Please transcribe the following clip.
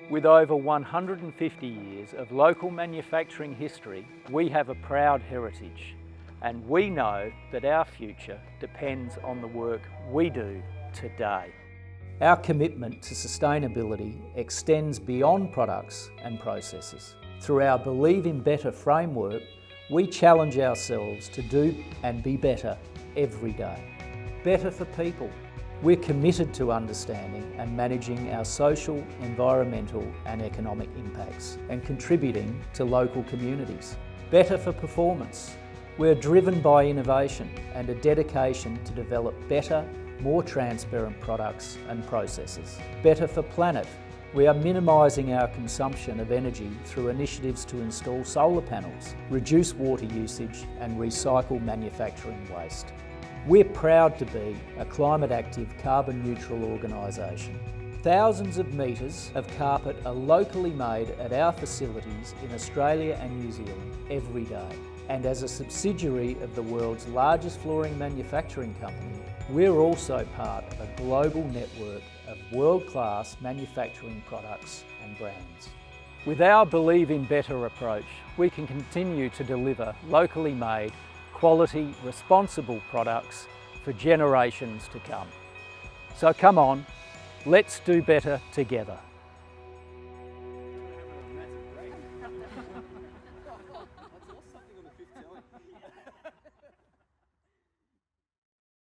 With over 150 years of local manufacturing history, we have a proud heritage, and we know that our future depends on the work we do today. Our commitment to sustainability extends beyond products and processes. Through our Believe in Better framework, we challenge ourselves to do and be better every day. Better for people. We're committed to understanding and managing our social, environmental and economic impacts and contributing to local communities. Better for performance. We're driven by innovation and a dedication to develop better, more transparent products and processes. Better for planet. We are minimising our consumption of energy through initiatives to install solar panels, reduce water usage and recycle manufacturing waste. We're proud to be a climate-active, carbon-neutral organisation. Thousands of metres of carpet are locally made at our facilities in Australia and New Zealand every day. And as a subsidiary of the world's largest flooring manufacturing company, we're also part of a global network of world-class manufacturing products and brands. With our Believe in Better approach, we can continue to deliver locally made, quality, responsible products for generations to come. So come on, let's do better together.